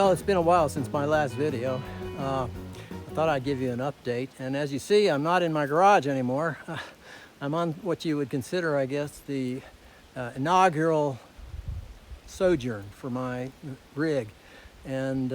Well, it's been a while since my last video. I thought I'd give you an update, and as you see, I'm not in my garage anymore. I'm on what you would consider, I guess, the inaugural sojourn for my rig. And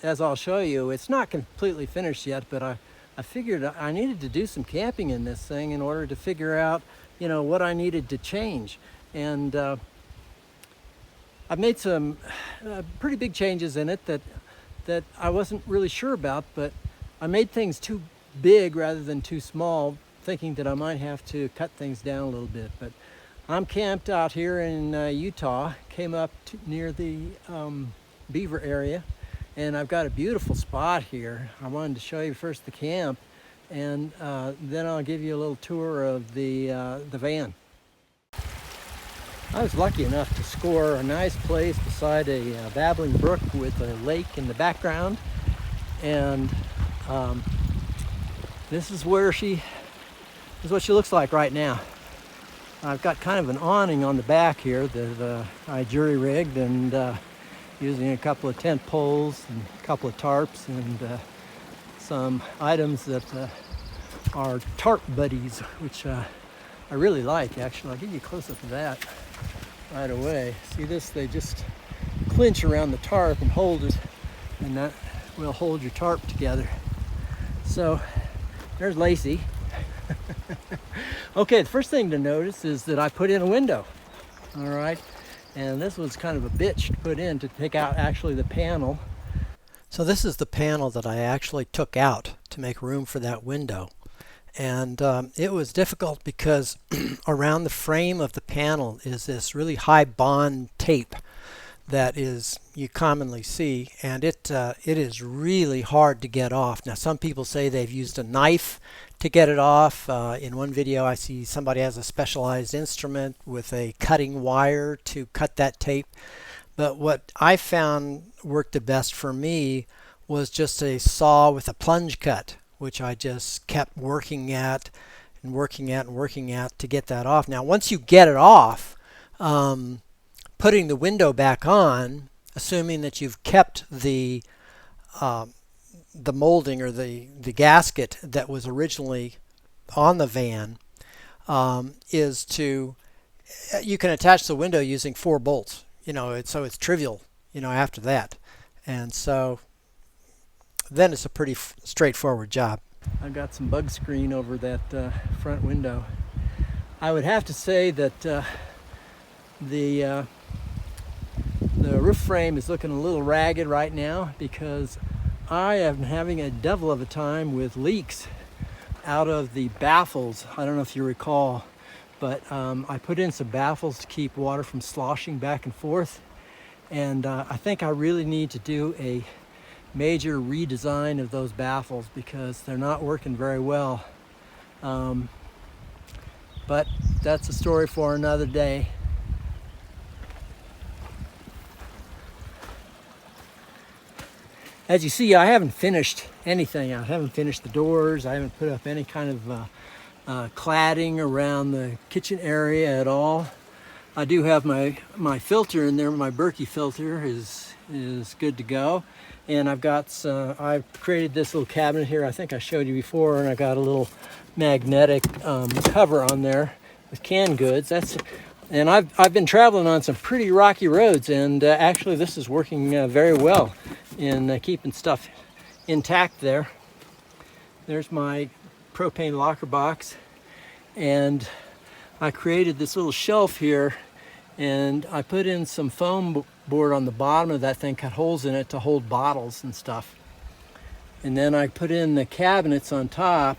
as I'll show you, it's not completely finished yet, but I figured I needed to do some camping in this thing in order to figure out, you know, what I needed to change. And I've made some pretty big changes in it that I wasn't really sure about, but I made things too big rather than too small, thinking that I might have to cut things down a little bit. But I'm camped out here in Utah, came up near the beaver area, and I've got a beautiful spot here. I wanted to show you first the camp, and then I'll give you a little tour of the van. I was lucky enough to score a nice place beside a babbling brook with a lake in the background, and this is what she looks like right now. I've got kind of an awning on the back here that I jury-rigged, and using a couple of tent poles and a couple of tarps and some items that are tarp buddies, which I really like. Actually, I'll give you a close-up of that right away. See this? They just clinch around the tarp and hold it, and that will hold your tarp together. So there's Lacey. Okay, the first thing to notice is that I put in a window. All right, and this was kind of a bitch to put in to take out actually the panel. So this is the panel that I actually took out to make room for that window. And it was difficult because around the frame of the panel is this really high bond tape that you commonly see, and it is really hard to get off. Now, some people say they've used a knife to get it off. In one video I see somebody has a specialized instrument with a cutting wire to cut that tape. But what I found worked the best for me was just a saw with a plunge cut, which I just kept working at and working at and working at to get that off. Now, once you get it off, putting the window back on, assuming that you've kept the molding or the gasket that was originally on the van, you can attach the window using 4 bolts. You know, so it's trivial, you know, after that. And so then it's a pretty straightforward job. I've got some bug screen over that front window. I would have to say that the roof frame is looking a little ragged right now because I am having a devil of a time with leaks out of the baffles. I don't know if you recall, but I put in some baffles to keep water from sloshing back and forth, and I think I really need to do a major redesign of those baffles because they're not working very well. But that's a story for another day. As you see, I haven't finished anything. I haven't finished the doors. I haven't put up any kind of cladding around the kitchen area at all. I do have my filter in there. My Berkey filter is good to go. And I've created this little cabinet here. I think I showed you before, and I got a little magnetic cover on there with canned goods. And I've been traveling on some pretty rocky roads, and actually this is working very well in keeping stuff intact there. There's my propane locker box, and I created this little shelf here, and I put in some foam board on the bottom of that thing, cut holes in it to hold bottles and stuff. And then I put in the cabinets on top,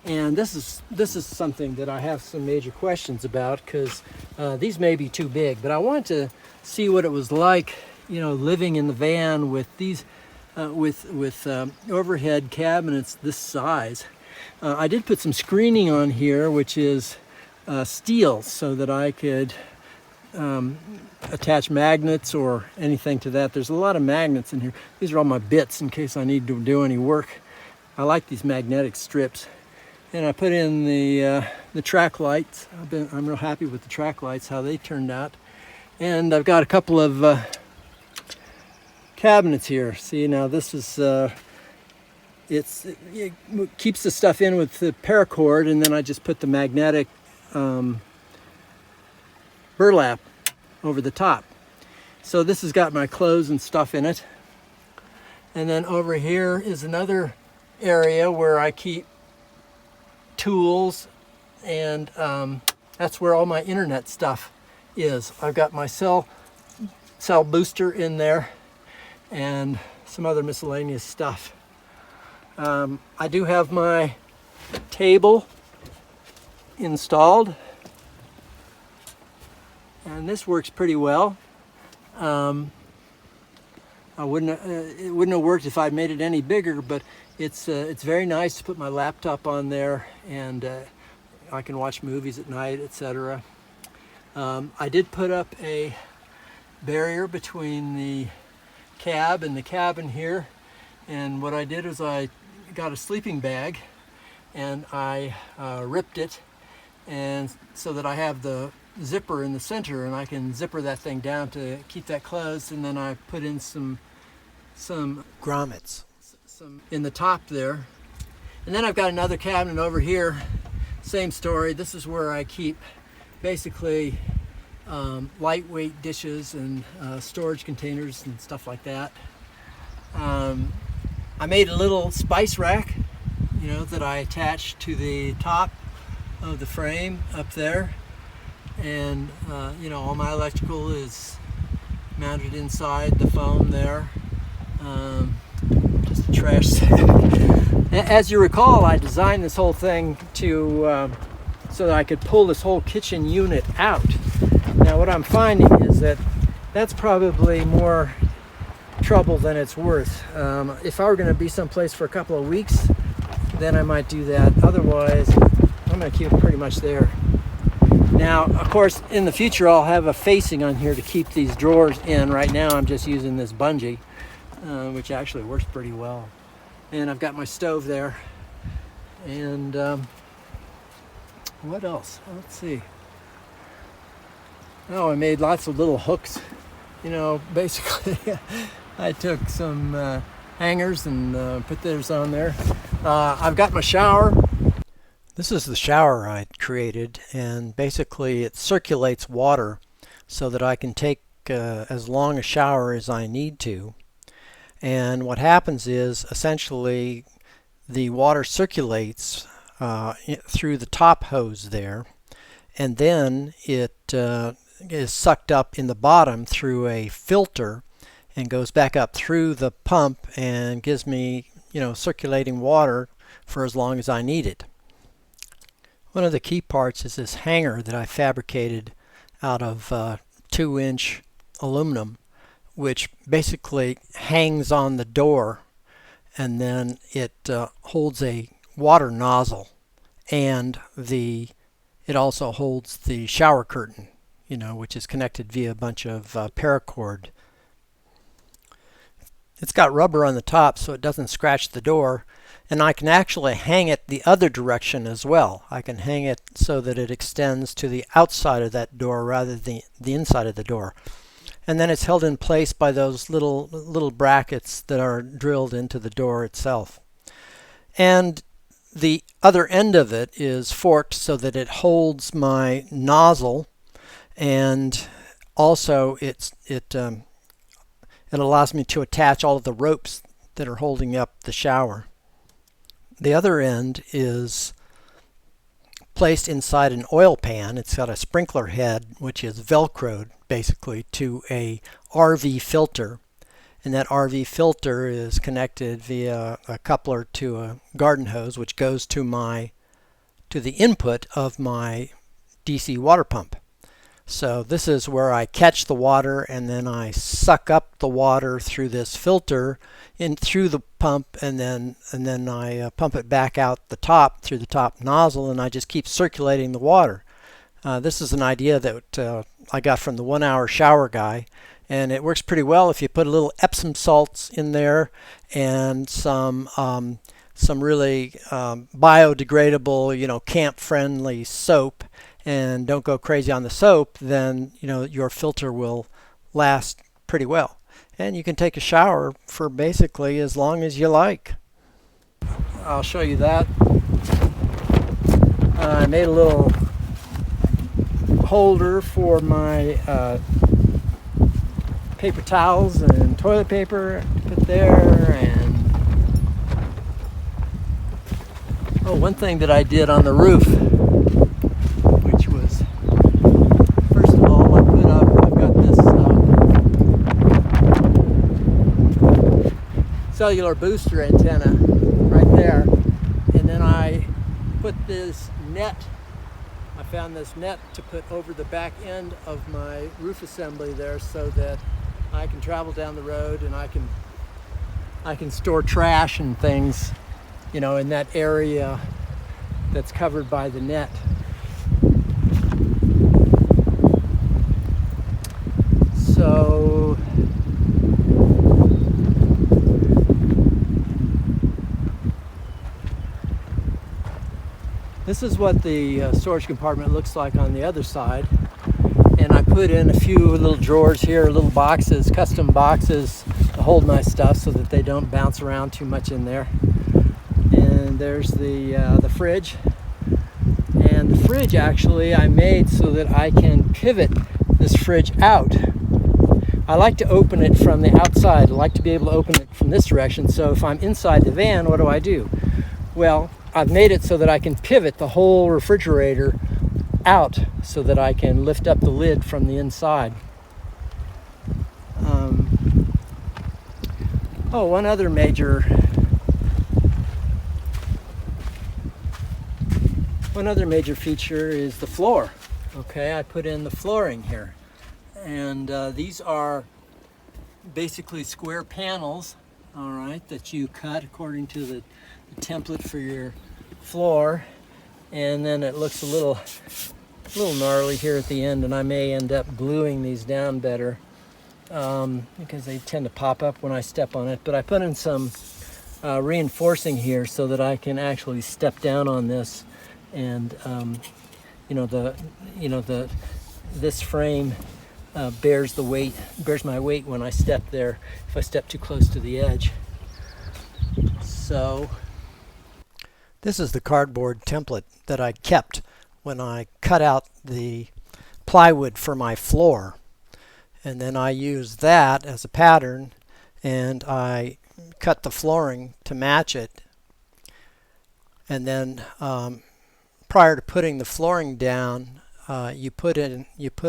and this is something that I have some major questions about because these may be too big, but I wanted to see what it was like, you know, living in the van with these with overhead cabinets this size. I did put some screening on here, which is steel, so that I could attach magnets or anything to that. There's a lot of magnets in here. These are all my bits in case I need to do any work. I like these magnetic strips. And I put in the track lights. I'm real happy with the track lights, how they turned out. And I've got a couple of cabinets here. See, now this is it keeps the stuff in with the paracord, and then I just put the magnetic burlap over the top. So this has got my clothes and stuff in it. And then over here is another area where I keep tools, and that's where all my internet stuff is. I've got my cell booster in there and some other miscellaneous stuff. I do have my table installed, and this works pretty well. It wouldn't have worked if I'd made it any bigger, but it's very nice to put my laptop on there, and I can watch movies at night, etc. I did put up a barrier between the cab and the cabin here, and what I did is I got a sleeping bag and I ripped it, and so that I have the zipper in the center, and I can zipper that thing down to keep that closed, and then I put in some grommets in the top there. And then I've got another cabinet over here, same story. This is where I keep basically lightweight dishes and storage containers and stuff like that. I made a little spice rack, you know, that I attached to the top of the frame up there. And you know, all my electrical is mounted inside the foam there. Just a trash sack. As you recall, I designed this whole thing to so that I could pull this whole kitchen unit out. Now what I'm finding is that that's probably more trouble than it's worth. If I were going to be someplace for a couple of weeks, then I might do that. Otherwise, I'm going to keep it pretty much there. Now, of course, in the future, I'll have a facing on here to keep these drawers in. Right now, I'm just using this bungee, which actually works pretty well. And I've got my stove there. And what else? Let's see. Oh, I made lots of little hooks. You know, basically, I took some hangers and put those on there. I've got my shower. This is the shower I created, and basically it circulates water so that I can take as long a shower as I need to. And what happens is essentially the water circulates through the top hose there, and then it is sucked up in the bottom through a filter and goes back up through the pump and gives me, you know, circulating water for as long as I need it. One of the key parts is this hanger that I fabricated out of 2-inch aluminum, which basically hangs on the door, and then it holds a water nozzle, and it also holds the shower curtain, you know, which is connected via a bunch of paracord. It's got rubber on the top so it doesn't scratch the door, and I can actually hang it the other direction as well. I can hang it so that it extends to the outside of that door rather than the inside of the door. And then it's held in place by those little brackets that are drilled into the door itself. And the other end of it is forked so that it holds my nozzle, and also it allows me to attach all of the ropes that are holding up the shower. The other end is placed inside an oil pan. It's got a sprinkler head which is velcroed basically to a RV filter, and that RV filter is connected via a coupler to a garden hose which goes to the input of my DC water pump. So this is where I catch the water, and then I suck up the water through this filter in through the pump, and then I pump it back out the top through the top nozzle, and I just keep circulating the water. This is an idea that I got from the 1 Hour Shower Guy, and it works pretty well if you put a little Epsom salts in there and some really biodegradable, you know, camp-friendly soap, and don't go crazy on the soap, then, you know, your filter will last pretty well. and you can take a shower for basically as long as you like. I'll show you that. I made a little holder for my paper towels and toilet paper to put there. And one thing that I did on the roof, which was, first of all, I've got this cellular booster antenna right there, and then I put this net. I found this net to put over the back end of my roof assembly there, so that I can travel down the road and I can store trash and things, in that area that's covered by the net. So this is what the storage compartment looks like on the other side. And I put in a few little drawers here, little boxes, custom boxes to hold my stuff so that they don't bounce around too much in there. And there's the fridge. And the fridge actually I made so that I can pivot this fridge out. I like to open it from the outside. I like to be able to open it from this direction. So if I'm inside the van, what do? Well, I've made it so that I can pivot the whole refrigerator out so that I can lift up the lid from the inside. One other major feature is the floor. Okay, I put in the flooring here, and these are basically square panels, all right, that you cut according to the template for your floor. And then it looks a little gnarly here at the end, and I may end up gluing these down better because they tend to pop up when I step on it. But I put in some reinforcing here so that I can actually step down on this, and this frame bears my weight when I step there if I step too close to the edge. So this is the cardboard template that I kept when I cut out the plywood for my floor. And then I used that as a pattern, and I cut the flooring to match it. And then prior to putting the flooring down, you put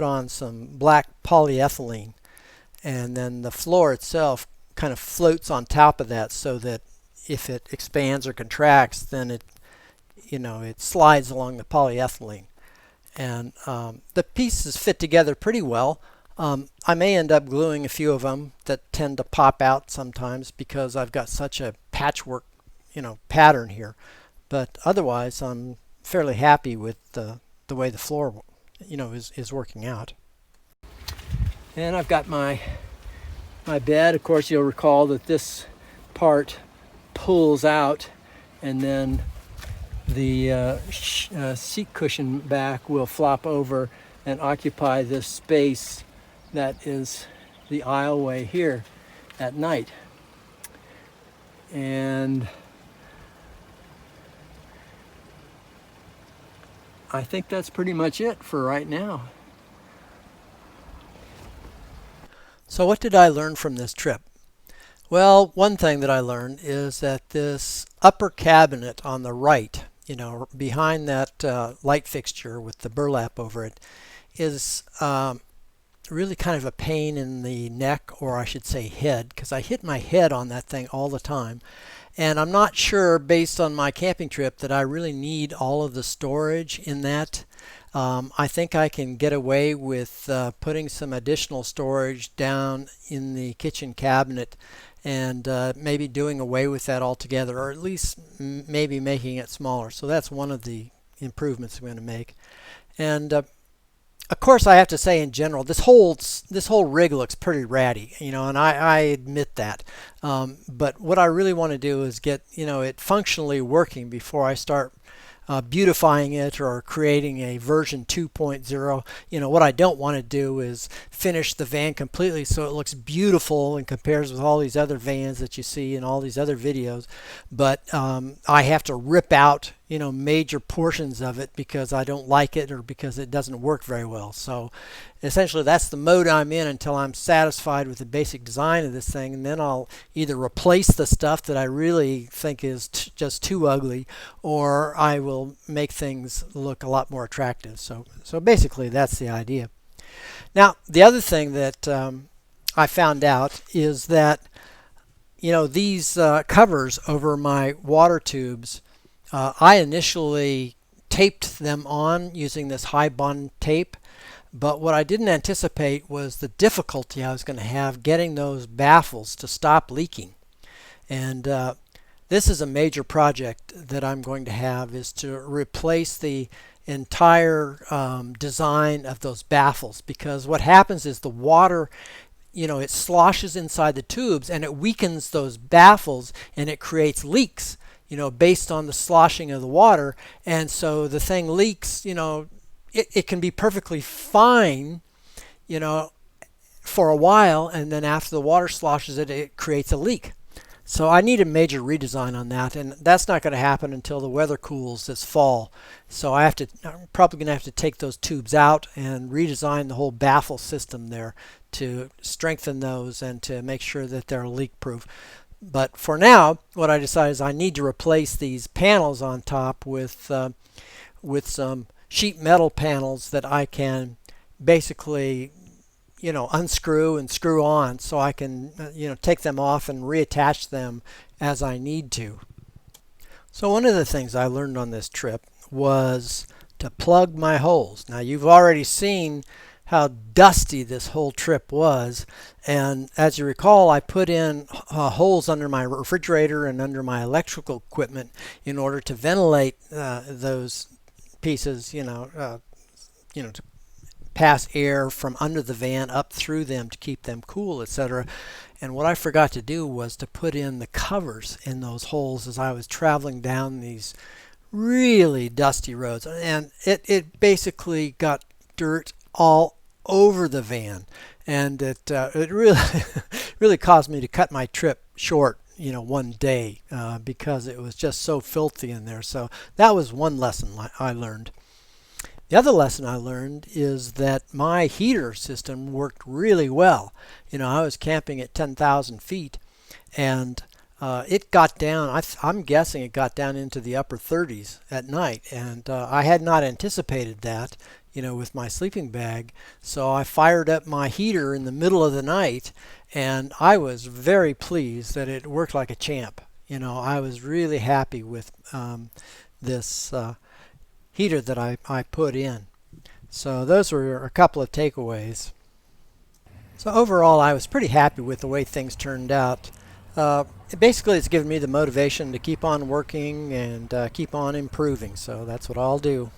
on some black polyethylene, and then the floor itself kind of floats on top of that, so that if it expands or contracts, then it slides along the polyethylene. And the pieces fit together pretty well. I may end up gluing a few of them that tend to pop out sometimes because I've got such a patchwork pattern here. But otherwise, I'm fairly happy with the way the floor is working out. And I've got my bed. Of course, you'll recall that this part pulls out, and then the seat cushion back will flop over and occupy this space that is the aisleway here at night. And I think that's pretty much it for right now. So what did I learn from this trip? Well, one thing that I learned is that this upper cabinet on the right, behind that light fixture with the burlap over it, is really kind of a pain in the neck, or I should say head, because I hit my head on that thing all the time. And I'm not sure, based on my camping trip, that I really need all of the storage in that. I think I can get away with putting some additional storage down in the kitchen cabinet, and maybe doing away with that altogether, or at least maybe making it smaller. So that's one of the improvements I'm going to make. And of course, I have to say, in general, this whole rig looks pretty ratty, and I admit that. But what I really want to do is get it functionally working before I start beautifying it or creating a version 2.0. You know, what I don't want to do is finish the van completely so it looks beautiful and compares with all these other vans that you see in all these other videos. But I have to rip out, you know, major portions of it because I don't like it or because it doesn't work very well. So essentially that's the mode I'm in until I'm satisfied with the basic design of this thing, and then I'll either replace the stuff that I really think is just too ugly, or I will make things look a lot more attractive. So basically that's the idea. Now the other thing that I found out is that, you know, these covers over my water tubes, I initially taped them on using this high bond tape, but what I didn't anticipate was the difficulty I was going to have getting those baffles to stop leaking. And this is a major project that I'm going to have, is to replace the entire design of those baffles, because what happens is the water, you know, it sloshes inside the tubes and it weakens those baffles and it creates leaks, you know, based on the sloshing of the water. And so the thing leaks, you know, it can be perfectly fine, you know, for a while, and then after the water sloshes it, it creates a leak. So I need a major redesign on that, and that's not going to happen until the weather cools this fall. So I'm probably going to have to take those tubes out and redesign the whole baffle system there to strengthen those and to make sure that they're leak proof. But for now, what I decided is I need to replace these panels on top with some sheet metal panels that I can basically, you know, unscrew and screw on, so I can you know, take them off and reattach them as I need to. So one of the things I learned on this trip was to plug my holes. Now you've already seen how dusty this whole trip was, and as you recall, I put in holes under my refrigerator and under my electrical equipment in order to ventilate those pieces, you know, to pass air from under the van up through them to keep them cool, etc. And what I forgot to do was to put in the covers in those holes as I was traveling down these really dusty roads, and it basically got dirt all over the van, and it really really caused me to cut my trip short, you know, one day because it was just so filthy in there. So that was one lesson I learned. The other lesson I learned is that my heater system worked really well. You know, I was camping at 10,000 feet, and it got down, I'm guessing it got down into the upper 30s at night, and I had not anticipated that, you know, with my sleeping bag. So I fired up my heater in the middle of the night, and I was very pleased that it worked like a champ. You know, I was really happy with this heater that I put in. So those were a couple of takeaways. So overall, I was pretty happy with the way things turned out. Basically, it's given me the motivation to keep on working and keep on improving. So that's what I'll do.